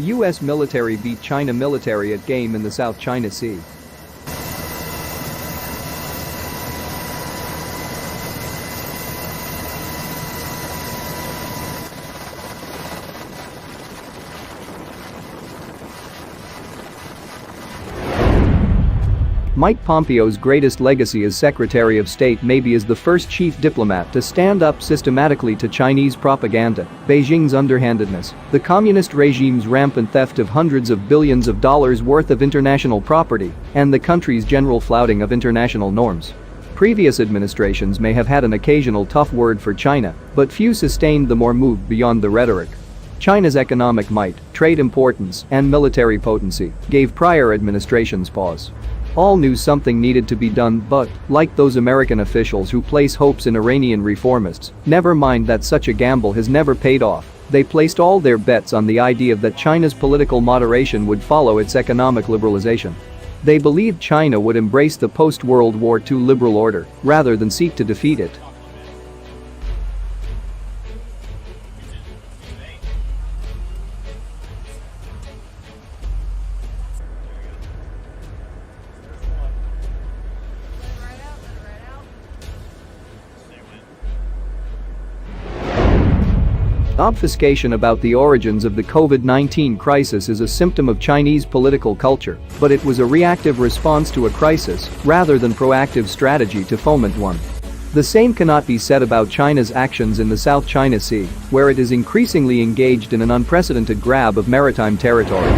The US military beat China military at game in the South China Sea. Mike Pompeo's greatest legacy as Secretary of State may be as the first chief diplomat to stand up systematically to Chinese propaganda, Beijing's underhandedness, the communist regime's rampant theft of hundreds of billions of dollars worth of international property, and the country's general flouting of international norms. Previous administrations may have had an occasional tough word for China, but few sustained them or moved beyond the rhetoric. China's economic might, trade importance, and military potency gave prior administrations pause. All knew something needed to be done but, like those American officials who place hopes in Iranian reformists, never mind that such a gamble has never paid off, they placed all their bets on the idea that China's political moderation would follow its economic liberalization. They believed China would embrace the post-World War II liberal order, rather than seek to defeat it. Obfuscation about the origins of the COVID-19 crisis is a symptom of Chinese political culture, but it was a reactive response to a crisis rather than proactive strategy to foment one. The same cannot be said about China's actions in the South China Sea, where it is increasingly engaged in an unprecedented grab of maritime territory.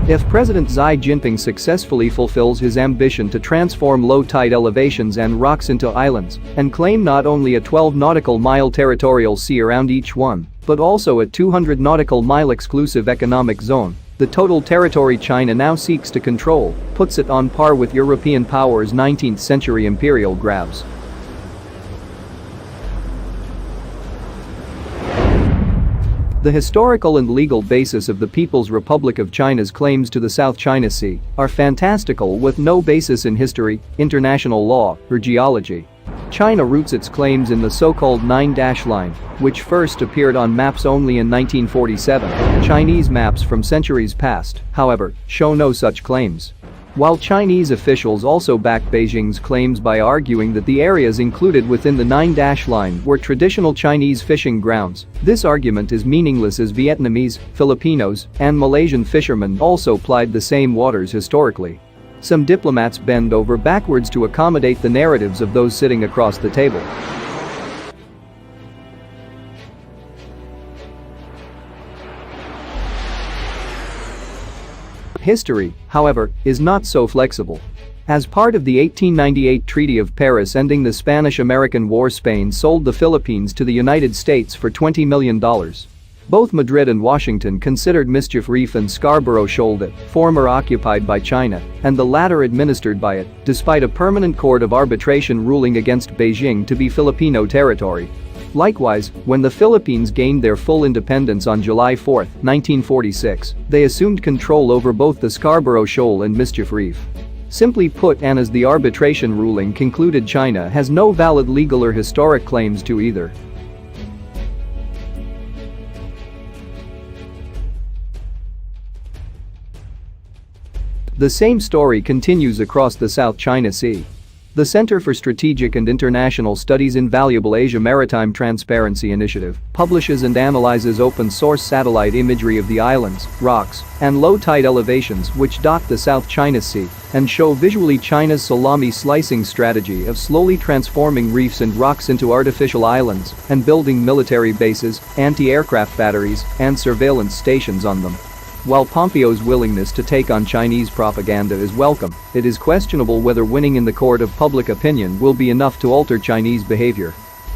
If President Xi Jinping successfully fulfills his ambition to transform low-tide elevations and rocks into islands and claim not only a 12 nautical mile territorial sea around each one, but also a 200 nautical mile exclusive economic zone, the total territory China now seeks to control puts it on par with European powers' 19th century imperial grabs. The historical and legal basis of the People's Republic of China's claims to the South China Sea are fantastical with no basis in history, international law, or geology. China roots its claims in the so-called Nine-Dash Line, which first appeared on maps only in 1947. Chinese maps from centuries past, however, show no such claims. While Chinese officials also back Beijing's claims by arguing that the areas included within the Nine-Dash Line were traditional Chinese fishing grounds, this argument is meaningless as Vietnamese, Filipinos, and Malaysian fishermen also plied the same waters historically. Some diplomats bend over backwards to accommodate the narratives of those sitting across the table. History, however, is not so flexible. As part of the 1898 Treaty of Paris ending the Spanish-American War, Spain sold the Philippines to the United States for $20 million. Both Madrid and Washington considered Mischief Reef and Scarborough Shoal, the former occupied by China and the latter administered by it, despite a permanent court of arbitration ruling against Beijing to be Filipino territory. Likewise, when the Philippines gained their full independence on July 4, 1946, they assumed control over both the Scarborough Shoal and Mischief Reef. Simply put, and as the arbitration ruling concluded, China has no valid legal or historic claims to either. The same story continues across the South China Sea. The Center for Strategic and International Studies' invaluable Asia Maritime Transparency Initiative publishes and analyzes open-source satellite imagery of the islands, rocks, and low-tide elevations which dot the South China Sea and show visually China's salami slicing strategy of slowly transforming reefs and rocks into artificial islands and building military bases, anti-aircraft batteries, and surveillance stations on them. While Pompeo's willingness to take on Chinese propaganda is welcome, it is questionable whether winning in the court of public opinion will be enough to alter Chinese behavior.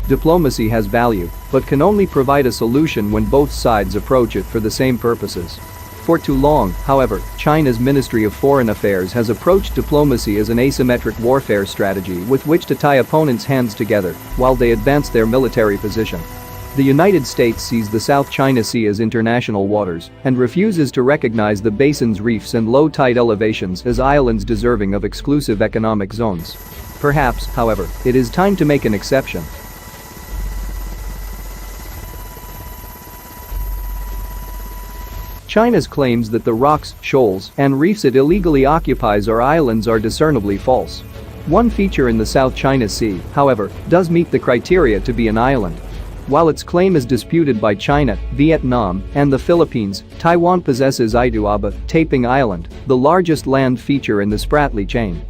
Diplomacy has value, but can only provide a solution when both sides approach it for the same purposes. For too long, however, China's Ministry of Foreign Affairs has approached diplomacy as an asymmetric warfare strategy with which to tie opponents' hands together while they advance their military position. The United States sees the South China Sea as international waters and refuses to recognize the basin's reefs and low-tide elevations as islands deserving of exclusive economic zones. Perhaps, however, it is time to make an exception. China's claims that the rocks, shoals, and reefs it illegally occupies our islands are discernibly false. One feature in the South China Sea, however, does meet the criteria to be an island. While its claim is disputed by China, Vietnam, and the Philippines, Taiwan possesses Iduaba, Taping Island, the largest land feature in the Spratly chain.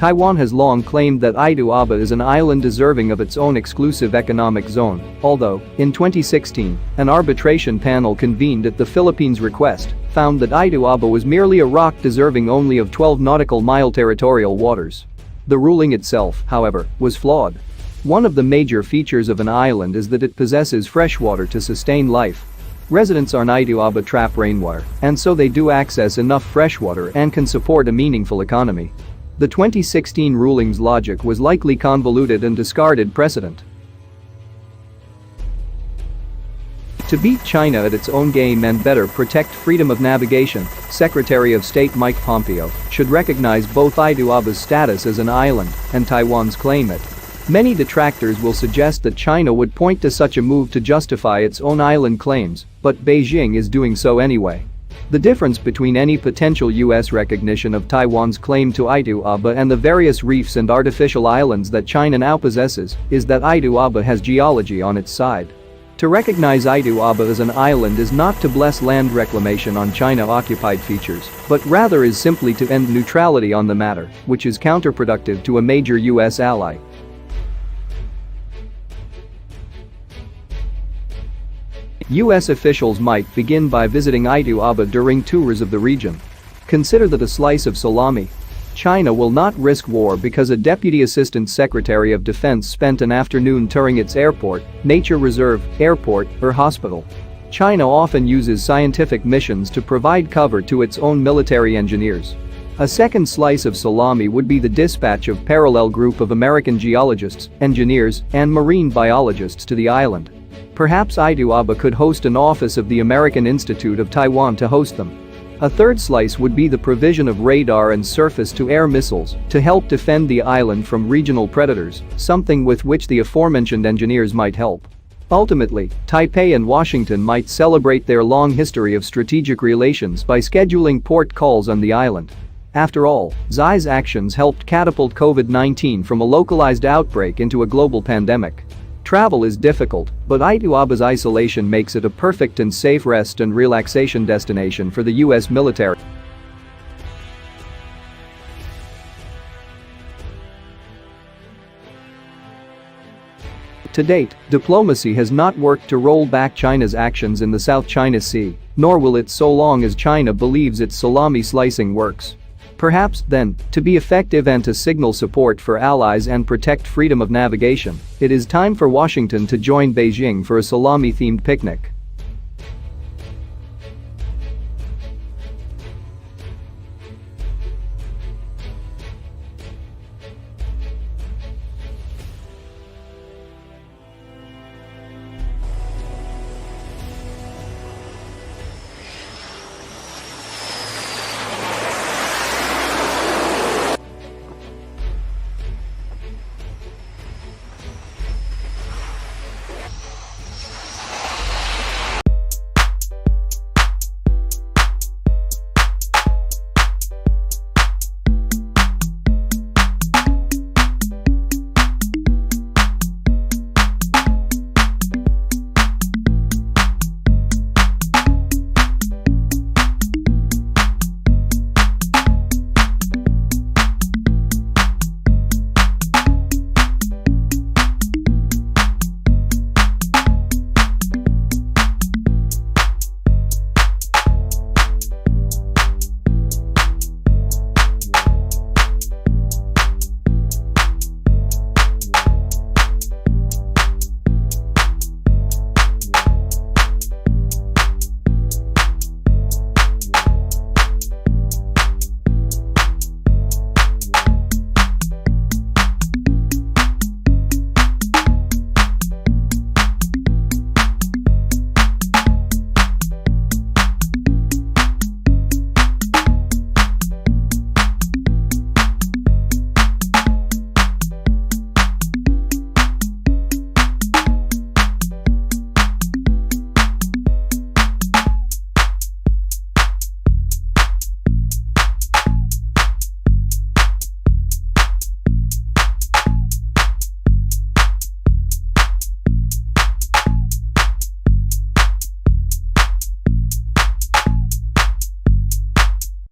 Taiwan has long claimed that Iduaba is an island deserving of its own exclusive economic zone, although, in 2016, an arbitration panel convened at the Philippines' request found that Iduaba was merely a rock deserving only of 12 nautical mile territorial waters. The ruling itself, however, was flawed. One of the major features of an island is that it possesses freshwater to sustain life. Residents on Iduaba trap rainwater, and so they do access enough freshwater and can support a meaningful economy. The 2016 ruling's logic was likely convoluted and discarded precedent. To beat China at its own game and better protect freedom of navigation, Secretary of State Mike Pompeo should recognize both Iduaba's status as an island and Taiwan's claim it. Many detractors will suggest that China would point to such a move to justify its own island claims, but Beijing is doing so anyway. The difference between any potential US recognition of Taiwan's claim to Iduaba and the various reefs and artificial islands that China now possesses is that Iduaba has geology on its side. To recognize Iduaba as an island is not to bless land reclamation on China-occupied features, but rather is simply to end neutrality on the matter, which is counterproductive to a major US ally. US officials might begin by visiting Iduaba during tours of the region. Consider that a slice of salami. China will not risk war because a Deputy Assistant Secretary of Defense spent an afternoon touring its airport, nature reserve, airport, or hospital. China often uses scientific missions to provide cover to its own military engineers. A second slice of salami would be the dispatch of parallel group of American geologists, engineers, and marine biologists to the island. Perhaps Iduaba could host an office of the American Institute of Taiwan to host them. A third slice would be the provision of radar and surface-to-air missiles to help defend the island from regional predators, something with which the aforementioned engineers might help. Ultimately, Taipei and Washington might celebrate their long history of strategic relations by scheduling port calls on the island. After all, Xi's actions helped catapult COVID-19 from a localized outbreak into a global pandemic. Travel is difficult, but Iduaba's isolation makes it a perfect and safe rest and relaxation destination for the US military. To date, diplomacy has not worked to roll back China's actions in the South China Sea, nor will it so long as China believes its salami slicing works. Perhaps, then, to be effective and to signal support for allies and protect freedom of navigation, it is time for Washington to join Beijing for a salami-themed picnic.